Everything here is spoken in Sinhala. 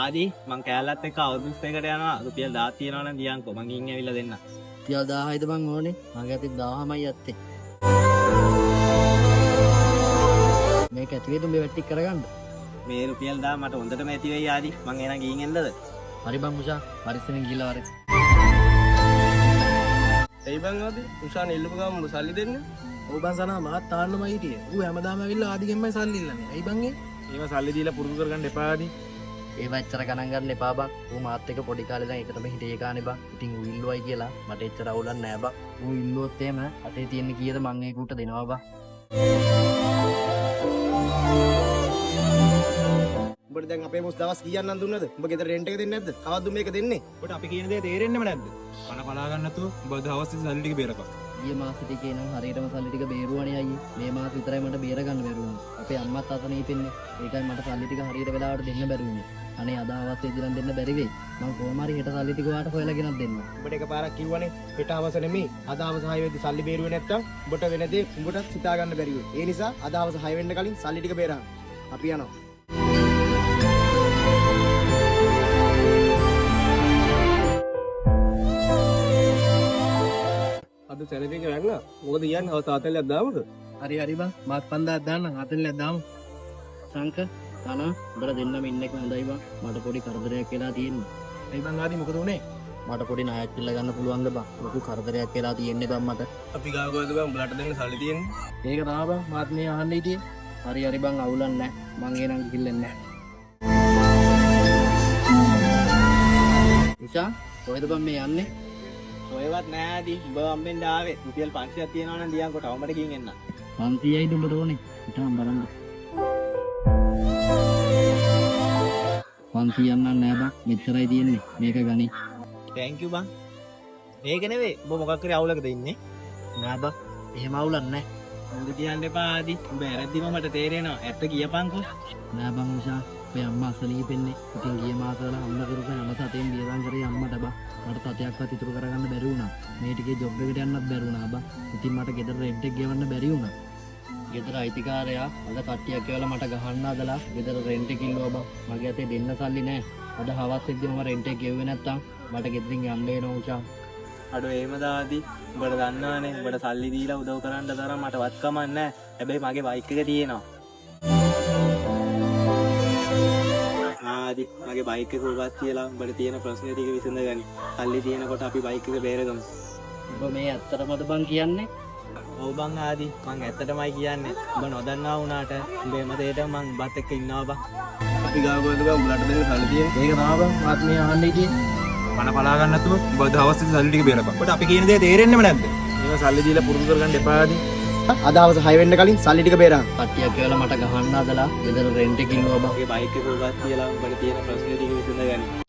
ආදී මං කෑල්ලත් එක්ක අවුරුද්දකට යනවා රුපියල් 1000 තියනවා නම් දියන්කෝ මං ගිහින් ඇවිල්ලා දෙන්න. රුපියල් 1000යිද බං ඕනේ? මගේ අතින් 1000මයි ඇත්තේ. මේක ඇතුලේ මේ වැට්ටි කරගන්න. මේ රුපියල් 1000 මට හොඳටම ඇති වෙයි ආදී මං එහෙනම් ගිහින් එන්නද? හරි බං මුෂා පරිස්සමෙන් ගිහලා වරේ. එයි බං ආදී උෂාන ඉල්ලපු ගාම උඹ සල්ලි දෙන්නේ. ඔව් බං සනා මාත් තාන්නමයි හිටියේ. ඌ හැමදාම ඇවිල්ලා ආදිගෙන්මයි සල්ලි ඉල්ලන්නේ. ඇයි බං ඒ? ඒව සල්ලි දීලා පුරුදු කරගන්න එපා ආදී. ඒව එච්චර ගණන් ගන්න එපා බං. ඌ මාත් එක්ක පොඩි කාලේ දැන් එකටම හිටියේ කානේ බං. ඉතින් ඌ ඉල්ලුවයි කියලා මට එච්චර අවුලක් නෑ බං. ඌ ඉල්ලුවොත් එහෙම අතේ තියෙන කීයද මං ඒක උට දෙනවා බං. උඹට දැන් අපේ බොස් දවස් කීයක් නම් දුන්නද? උඹ ගෙදර රෙන්ට් එක දෙන්නේ නැද්ද? කවද්ද මේක දෙන්නේ? ඔබට අපි කියන දේ තේරෙන්නේම නැද්ද? පණ පලා ගන්න නැතුව උඹ දවස් සල්ලි ටික බේරපන්. ඊයේ මාස ටිකේ නම් හරියටම සල්ලි ටික බේරුවානේ අයියේ. මේ මාස විතරයි මට බේර ගන්න බැරුණා. අපේ අම්මත් අතනීපෙන්නේ. ඒකයි මට සල්ලි ටික හරියට වෙලාවට දෙන්න බැරි වුණේ. අනේ අද අවස්ථේ ඉඳන් දෙන්න බැරි වෙයි. මං කොහොම හරි හෙට සල්ලි ටික ඔයාලට හොයලා ගෙනත් දෙන්න. උඹට එකපාරක් කිව්වනේ හෙට හවස නෙමෙයි අද හවස 6 වෙද්දි සල්ලි බේරුවේ නැත්තම් උඹට වෙන දේ උඹටත් හිතා ගන්න බැරි වෙයි. ඒ නිසා අද හවස 6 වෙන්න කලින් සල්ලි ටික බේරන්න. අපි යනවා. අද සැලරි එක ගන්න. මොකද කියන්නේ අවස් 40ක් දාමුද? හරි හරි බං. මාත් 5000ක් දාන්න 40ක් දාමු. සංක තන උඹලා දෙන්නම ඉන්න එක හොඳයි බං. මට පොඩි කරදරයක් වෙලා තියෙන්නේ. ඇයි බං ආදී මොකද උනේ? මට පොඩි ණයක් ඉල්ල ගන්න පුළුවන්ද බං? ලොකු කරදරයක් වෙලා තියෙන්නේ බං මට. අපි ගාව කොහෙද බං උඹලට දෙන්න සල්ලි තියෙන්නේ? ඒක තමයි බං මාත් මේ අහන්න හිටියේ. හරි හරි බං අවුලක් නැහැ. මං එනං ගිහිල්ලන්නේ නැහැ. ඉෂා කොහෙද බං මේ යන්නේ? ඔයවත් නෑ ආදී උඹ අම්මෙන් ආවේ රුපියල් 500ක් තියනවා නම් දියන්කෝ තවමට ගිහින් එන්න. 500යි දුඹට ඕනේ. හිටන් බලන්න. 500ක් නම් නෑ බං. මෙච්චරයි තියෙන්නේ. මේක ගනි. thank you බං. මේක නෙවෙයි උඹ මොකක් කරේ අවුලකද ඉන්නේ? නෑ බං. එහෙම අවුලක් නෑ. මොකද කියන්න එපා ආදී උඹ ඇරද්දිම මට තේරෙනවා ඇත්ත කියපන්කෝ. නෑ බං උෂා. ඔය අම්මා අසලීපෙන්නේ. ඉතින් ගිය මාසවල අම්ම කරපු හැම සතෙන් බියදම් කරේ අම්මට බං. මට සතයක්වත් ඉතුරු කරගන්න බැරි වුණා. මේ ටිකේ ජොබ් එකට යන්නත් බැරි වුණා බං. ඉතින් මට ගෙදර රෙන්ට් එක ගෙවන්න බැරි වුණා. ගෙදර අයිතිකාරයා අද කට්ටියක් කියලා මට ගහන්න ආදලා ගෙදර රෙන්ට් එක කිල්ලුවා බං. මගේ අතේ දෙන්න සල්ලි නෑ. අද හවස් එක්දී මම රෙන්ට් එක ගෙවුවේ නැත්තම් මට ගෙදරින් යන්න එනවා උෂා. අඩෝ එහෙම දාදී උඹට දන්නවනේ උඹට සල්ලි දීලා උදව් කරන්න තරම් මට වත්කමක් නෑ. හැබැයි මගේ බයික් එක තියෙනවා. ආදී මගේ බයික් එක උගත් කියලා උඹට තියෙන ප්‍රශ්න ටික විසඳගනි. සල්ලි තියෙනකොට අපි බයික් එක බේරගමු. ඔබ මේ ඇත්තටමද බං කියන්නේ? ඔව් බං ආදී මං ඇත්තටමයි කියන්නේ. උඹ නොදන්නා වුණාට උඹ එම දෙයට මං උඹත් එක්ක ඉන්නවා බං. අපි ගාව කොහෙද බං උඹලට දෙන්න සල්ලි තියෙන්නේ? ඒක තමයි බං මාත් මේ අහන්න හිටියේ. පණ පලා ගන්න නැතුව උඹ දවස් සල්ලි ටික බේරපන්. ඔබට අපි කියන දේ තේරෙන්නේම නැද්ද? මේක සල්ලි දීලා පුරුදු කරගන්න එපා ආදී. අද හවස 6 වෙන්න කලින් සල්ලි ටික බේරන්න. කට්ටියක් කියලා මට ගහන්න ආදලා ගෙදර රෙන්ට් එක කිල්ලුවා බං. මගේ බයික් එක උගත් කියලා උඹට තියෙන ප්‍රශ්න ටික විසඳගනි.